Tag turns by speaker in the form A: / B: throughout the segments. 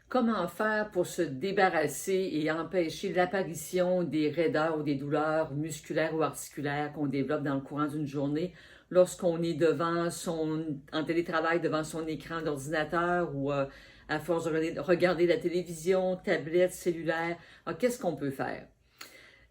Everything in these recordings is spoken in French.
A: Comment faire pour se débarrasser et empêcher l'apparition des raideurs ou des douleurs musculaires ou articulaires qu'on développe dans le courant d'une journée lorsqu'on est en télétravail devant son écran d'ordinateur ou à force de regarder la télévision, tablette, cellulaire? Alors, qu'est-ce qu'on peut faire?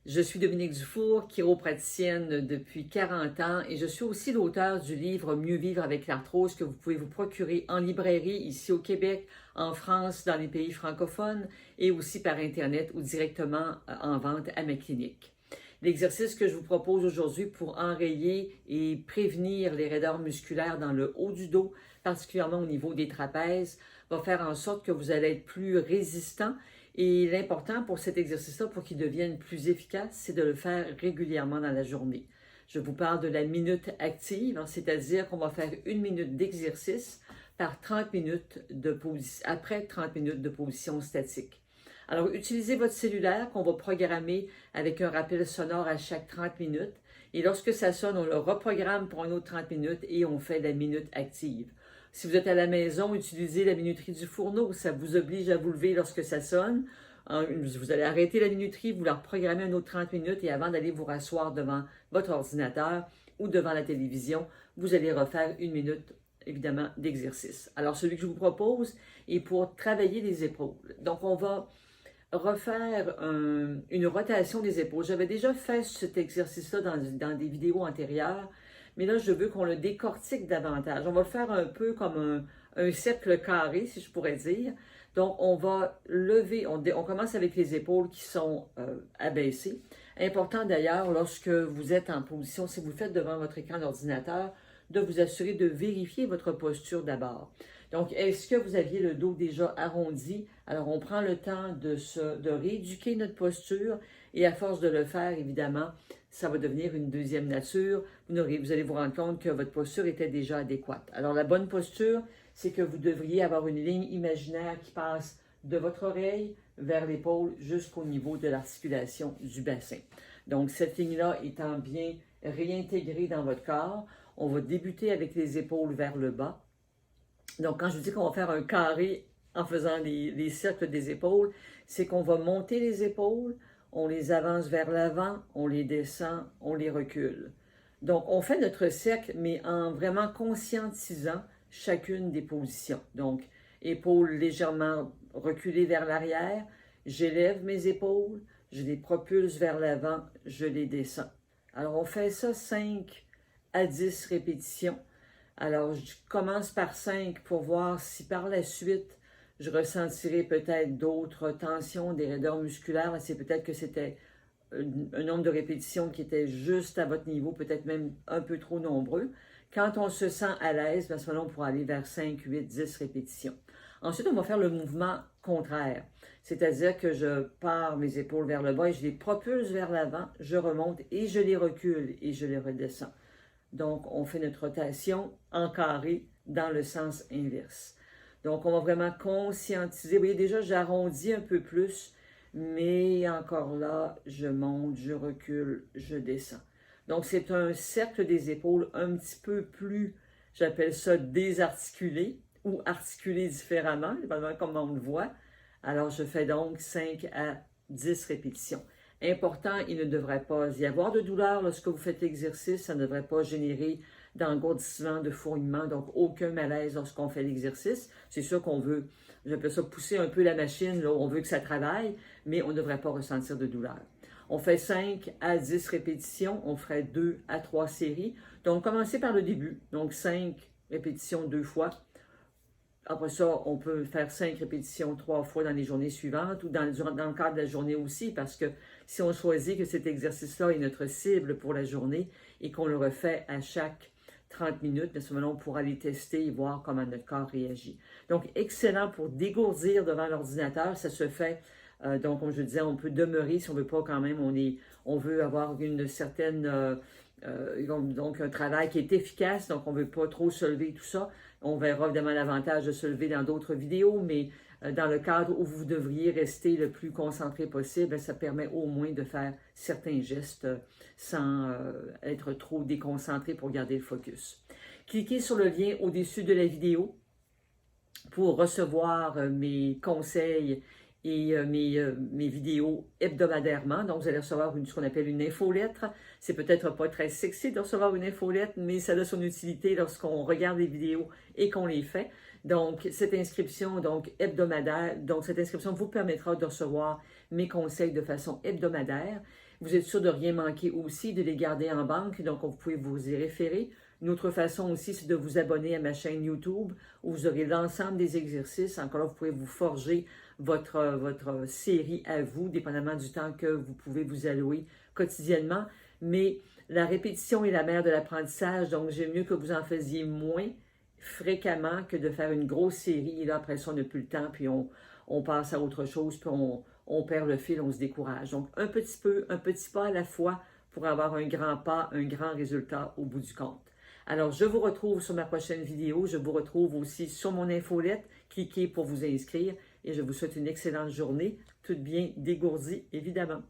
A: Je suis Dominique Dufour, chiropraticienne depuis 40 ans et je suis aussi l'auteur du livre Mieux vivre avec l'arthrose que vous pouvez vous procurer en librairie ici au Québec, en France, dans les pays francophones et aussi par Internet ou directement en vente à ma clinique. L'exercice que je vous propose aujourd'hui pour enrayer et prévenir les raideurs musculaires dans le haut du dos, particulièrement au niveau des trapèzes, va faire en sorte que vous allez être plus résistant. Et l'important pour cet exercice-là, pour qu'il devienne plus efficace, c'est de le faire régulièrement dans la journée. Je vous parle de la minute active, c'est-à-dire qu'on va faire 1 minute d'exercice par 30 minutes après 30 minutes de position statique. Alors, utilisez votre cellulaire qu'on va programmer avec un rappel sonore à chaque 30 minutes. Et lorsque ça sonne, on le reprogramme pour un autre 30 minutes et on fait la minute active. Si vous êtes à la maison, utilisez la minuterie du fourneau. Ça vous oblige à vous lever lorsque ça sonne. Vous allez arrêter la minuterie, vous la reprogrammez un autre 30 minutes et avant d'aller vous rasseoir devant votre ordinateur ou devant la télévision, vous allez refaire 1 minute, évidemment, d'exercice. Alors, celui que je vous propose est pour travailler les épaules. Donc, on va refaire une rotation des épaules. J'avais déjà fait cet exercice-là dans des vidéos antérieures, mais là, je veux qu'on le décortique davantage. On va le faire un peu comme un cercle carré, si je pourrais dire. Donc, on va lever, on commence avec les épaules qui sont abaissées. Important d'ailleurs, lorsque vous êtes en position, si vous le faites devant votre écran d'ordinateur, de vous assurer de vérifier votre posture d'abord. Donc, est-ce que vous aviez le dos déjà arrondi? Alors, on prend le temps de rééduquer notre posture et à force de le faire, évidemment, ça va devenir une deuxième nature. Vous allez vous rendre compte que votre posture était déjà adéquate. Alors, la bonne posture, c'est que vous devriez avoir une ligne imaginaire qui passe de votre oreille vers l'épaule jusqu'au niveau de l'articulation du bassin. Donc, cette ligne-là étant bien réintégrée dans votre corps, on va débuter avec les épaules vers le bas. Donc, quand je dis qu'on va faire un carré en faisant les cercles des épaules, c'est qu'on va monter les épaules, on les avance vers l'avant, on les descend, on les recule. Donc, on fait notre cercle, mais en vraiment conscientisant chacune des positions. Donc, épaules légèrement reculées vers l'arrière, j'élève mes épaules, je les propulse vers l'avant, je les descends. Alors, on fait ça 5 à 10 répétitions. Alors, je commence par 5 pour voir si par la suite, je ressentirai peut-être d'autres tensions, des raideurs musculaires. C'est peut-être que c'était un nombre de répétitions qui était juste à votre niveau, peut-être même un peu trop nombreux. Quand on se sent à l'aise, à ce moment-là, on pourra aller vers 5, 8, 10 répétitions. Ensuite, on va faire le mouvement contraire, c'est-à-dire que je pars mes épaules vers le bas et je les propulse vers l'avant, je remonte et je les recule et je les redescends. Donc, on fait notre rotation en carré dans le sens inverse. Donc, on va vraiment conscientiser. Vous voyez, déjà, j'arrondis un peu plus, mais encore là, je monte, je recule, je descends. Donc, c'est un cercle des épaules un petit peu plus, j'appelle ça désarticulé ou articulé différemment, dépendamment comment on le voit. Alors, je fais donc 5 à 10 répétitions. Important, il ne devrait pas y avoir de douleur lorsque vous faites l'exercice. Ça ne devrait pas générer d'engourdissement, de fourmillement, donc aucun malaise lorsqu'on fait l'exercice. C'est sûr qu'on veut, j'appelle ça pousser un peu la machine, là, on veut que ça travaille, mais on ne devrait pas ressentir de douleur. On fait 5 à 10 répétitions, on ferait 2 à 3 séries. Donc, commencez par le début, donc 5 répétitions 2 fois. Après ça, on peut faire 5 répétitions 3 fois dans les journées suivantes ou dans le cadre de la journée aussi, parce que si on choisit que cet exercice-là est notre cible pour la journée et qu'on le refait à chaque 30 minutes, à ce moment-là, on pourra les tester et voir comment notre corps réagit. Donc, excellent pour dégourdir devant l'ordinateur. Ça se fait, donc, comme je disais, on peut demeurer si on ne veut pas quand même, on veut avoir une certaine... donc, un travail qui est efficace, donc on ne veut pas trop se lever, tout ça. On verra évidemment l'avantage de se lever dans d'autres vidéos, mais dans le cadre où vous devriez rester le plus concentré possible, ça permet au moins de faire certains gestes sans être trop déconcentré pour garder le focus. Cliquez sur le lien au-dessus de la vidéo pour recevoir mes conseils et mes vidéos hebdomadairement. Donc, vous allez recevoir ce qu'on appelle une infolettre. C'est peut-être pas très sexy de recevoir une infolettre, mais ça a son utilité lorsqu'on regarde les vidéos et qu'on les fait. Donc, cette inscription hebdomadaire, donc cette inscription vous permettra de recevoir mes conseils de façon hebdomadaire. Vous êtes sûr de rien manquer aussi, de les garder en banque, donc vous pouvez vous y référer. Une autre façon aussi, c'est de vous abonner à ma chaîne YouTube où vous aurez l'ensemble des exercices. Encore là, vous pouvez vous forger votre série à vous, dépendamment du temps que vous pouvez vous allouer quotidiennement. Mais la répétition est la mère de l'apprentissage, donc j'aime mieux que vous en faisiez moins fréquemment que de faire une grosse série. Et là, après ça, on n'a plus le temps, puis on passe à autre chose, puis on perd le fil, on se décourage. Donc, un petit pas à la fois pour avoir un grand pas, un grand résultat au bout du compte. Alors, je vous retrouve sur ma prochaine vidéo. Je vous retrouve aussi sur mon infolette. Cliquez pour vous inscrire et je vous souhaite une excellente journée, toute bien dégourdie, évidemment.